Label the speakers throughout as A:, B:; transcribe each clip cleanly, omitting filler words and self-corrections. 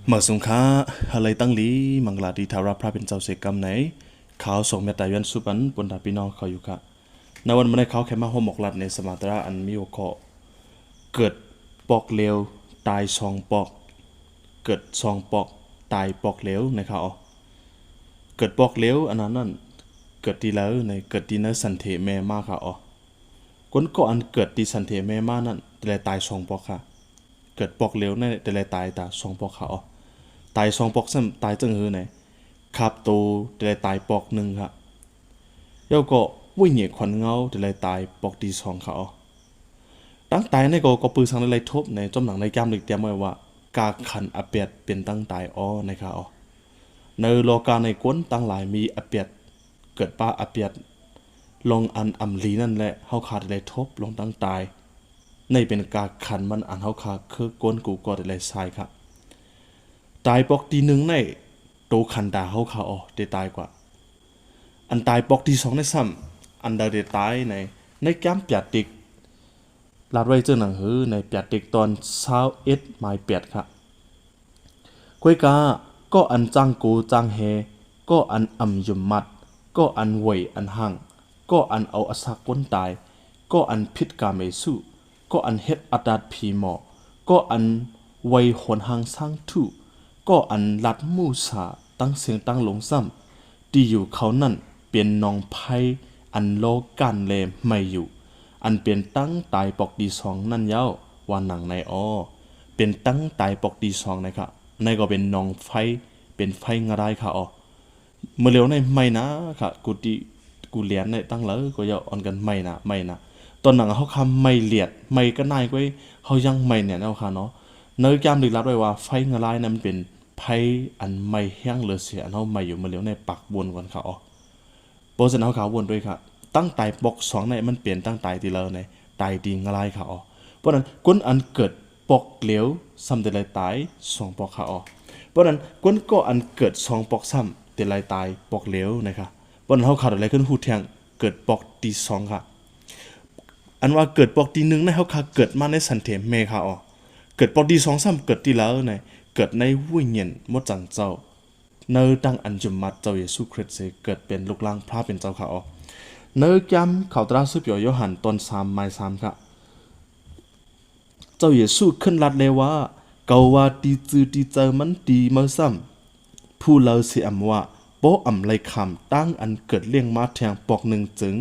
A: เมื่อสงขาอะไรตั้งลีมังลาดีทาราพระเป็นเจ้าเสกรรมไหนเขาส่งเมตตายันสุปันปนดาพี่น้องเขาอยู่ค่ะในวันมันได้เขาแค่มาหัวหมกลัดในสมาตราอันมีโอกาสเกิดปอกเลวตายซองปอกเกิดซองปอกตายปอกเลวนะครับเกิดปอกเลวอันนั้นนั่นเกิดดีแล้วในเกิดดีนั้นสันเทแม่มากค่ะคนก็อันเกิดดีสันเทแม่มากนั่นแต่ตายซองปอกค่ะเกิดปอกเลวนั่นแต่ตายตาซองปอกค่ะตายซองปอกซ้ำตายจังหือไหนขับตูแต่ตายปอกหนึ่งค่ะแล้วก็วิ่งเหยียดขวัญเงาแต่ตายปอกดีซองค่ะตั้งตายในก็ปืนสังในทบในจมหนังในแก้มหลึกเตรียมไว้ว่ากาขันอเปียดเป็นตั้งตายนะครับในโลกาในก้นตั้งหลายมีอเปียดเกิดป้าอเปียดลงอันอำลีนั่นแหละเฮาขาดเลยทบลงตั้งตายในเป็นกาขันมันอันเฮาขาคือก้นกูก็ได้ทรายครับตายปอกทีหนึ่งในโตขันดาเฮาขาได้ตายกว่าอันตายปอกที่สองในซ้ำอันใดได้ตายในแก้มเปียดติกลาดไว้เจอหนังหือในเปียดติกตอน21หมายเปียดครับกวยกาก็อันจังกูจังเฮก็อันอ่ำยุมมัดก็อันเวยอันหังก็อันเอาอสักก้นตายก็อันพิษกาเมสุก็อันเฮ็ดอัดาดผีหมอก็อันไวยหนหางสร้างทุก็อันลัดมูสาตั้งเสียงตั้งลงซ้ำที่อยู่เขานั่นเปลี่ยนนองไพ่อันโลกันเลไม่อยู่อันเป็นตั้งตายปอกดีสองนั่นเย้าว่าหนังในเป็นตั้งตายปอกดีสองนะครับในก็เป็นนองไฟเป็นไฟงะไรค่ะเมื่อเร็วในไม่นะค่ะกูเลียนในตั้งเลยก็อย่าอ่อนกันไม่นะตอนหนังเขาคำไม่เลียดไม่ก็นายก็เขายังไม่เนี่ยเอาค่ะเนาะเนื้อแก้มลึกลับไว้ว่าไฟงะไรนั้นเป็นไฟอันไม่แห้งเลยเสียเขาไม่อยู่เมื่อเร็วในปักบนก่อนค่ะโปรเซนเขาขาววนด้วยค่ะตั้งตายปอกสองในมันเปลี่ยนตั้งตายทีละในตายดีงะไรค่ะเพราะนั้นก้นอันเกิดปอกเหลวซ้ำแต่ไรตายสองปอกค่ะเพราะนั้นก้นก็อันเกิดสองปอกซ้ำแต่ไรตายปอกเหลวนะครับเพราะนั้นเขาขาดอะไรขึ้นหูแทงเกิดปอกตีสองค่ะอันว่าเกิดปอกตีหนึ่งในเขาขาเกิดมาในสันเทเมค่ะเกิดปอกตีสองซ้ำเกิดตีแล้วในเกิดในวิญญาณมดจังเจ้าเนื้อตั้งอันจุมมัดเจ้าเยซูคริสต์เกิดเป็นลูกหลานพระเป็นเจ้าค่ะเนื้อแก้มเขาตราสุบโยหันตอน3 ไม้ 3ค่ะเจ้าเยซูขึ้นรัดเลยว่าเกาว่าตีจือตีเจอมันตีเมื่อซ้ำผู้เลาเสียอำว่าโป้อำไรคำตั้งอันเกิดเลี้ยงมาแทงปอกหนึ่งจึง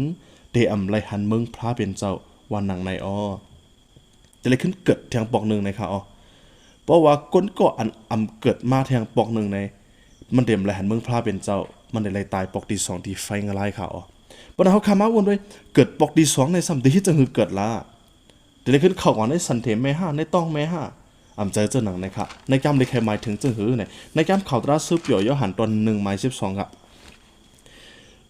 A: เดอำไรหันเมืองพระเป็นเจ้าวันหนังในจะเลยขึ้นเกิดแทงปอกหนึ่งในค่ะเพราะว่าก้นก็อันอำเกิดมาแทงปอกหนึ่งในมันเดมไรหันเมืองพระเป็นเจ้ามันได้ไรตายปอกที่2ที่ไฟงะไรค่ะเพราะนั้นเขาคำมาวนด้วยเกิดปอกที่2ในซ้ำที่จะหือเกิดละแต่เลยขึ้นเข้าก่อนในสันเทแม่ห้าในต้องแม่ห้าอำใจเจ้าหนังนะครับในกรรมเลยใครหมายถึงจึงหือในกรรมข่าวตราซื้อเปี่ยวยหันตอน1 ไม้ 12ครับ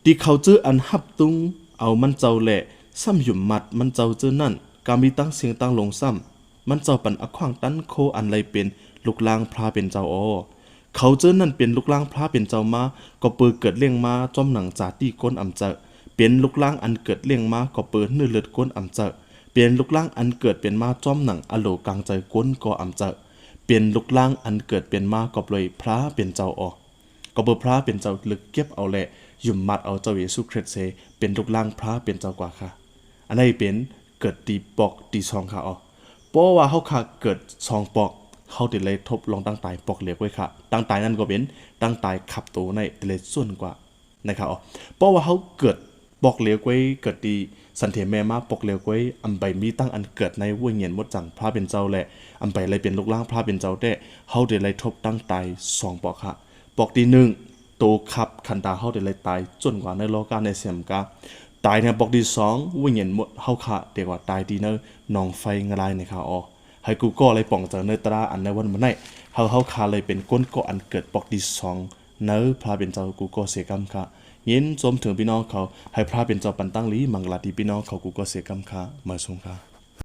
A: ที่เขาจื้ออันหับตุงเอามันเจ้าแหละซ้ำหยุ่มมัดมันเจ้าจื้อนั่นกามีตั้งเสียงตั้งลงซ้ำมันเจ้าปันอขวางตั้นโคอันไรเป็นลูกลางพระเป็นเจ้าเขาเจ้านั่นเป็นลูกลางพระเป็นเจ้ามาก็เปิดเกิดเลี้ยงมาจอมหนังจ่าที่ก้นอำเจเป็นลูกลางอันเกิดเลี้ยงมาก็เปิดเนื้อเลือดก้นอำเจเปลี่ยนลูกล่างอันเกิดเป็นมาจอมหนังอโลกลางใจก้นก็อำเจเปลี่ยนลูกล่างอันเกิดเป็นมาก็เลยพระเป็นเจ้าก็เบอพระเป็นเจ้าลึกเก็บเอาแหละยุ่มมัดเอาเจ้าเยซูคริสต์เป็นลูกล่างพระเป็นเจ้ากว่าค่ะอันนี้เป็นเกิดตีปอกตีซองค่ะเพราะว่าเขาค่ะเกิดซองปอกเขาติดเลยทบลองตั้งตายปอกเหล็กไว้ค่ะตั้งตายนั่นก็เป็นตั้งตายขับตัวในเลยส่วนกว่านะครับเพราะว่าเขาเกิดปอกเหล็กไว้เกิดตีสันเทแม่มาปกเลียวก้อยอำไปมีตั้งอันเกิดในวัวเงียนมดจังพระเป็นเจ้าแหละอำไปเลยเป็นลูกล่างพระเป็นเจ้าแต่เฮาเดี๋ยวเลยทบตั้งตาย2 ปอกค่ะปอกที่1โตขับขันตาเฮาเดี๋ยวเลยตายจนกว่าในโลกาในเสียมกาตายในปอกที่2วัวเงียนมดเฮาค่ะเดี๋ยวว่าตายดีเนอหนองไฟงะลายในค่ะให้กูก็เลยป่องจากเนตราอันในวันมันได้เฮาค่ะเลยเป็นก้นก็อันเกิดปอกที่2เนอพระเป็นเจ้ากูก็เสียกรรมค่ะยินจมถึงพี่น้องเขาให้พระเป็นเจ้าปันตั้งลีมังลาดีพี่น้องเขากูก็เสียกำคามาสงคา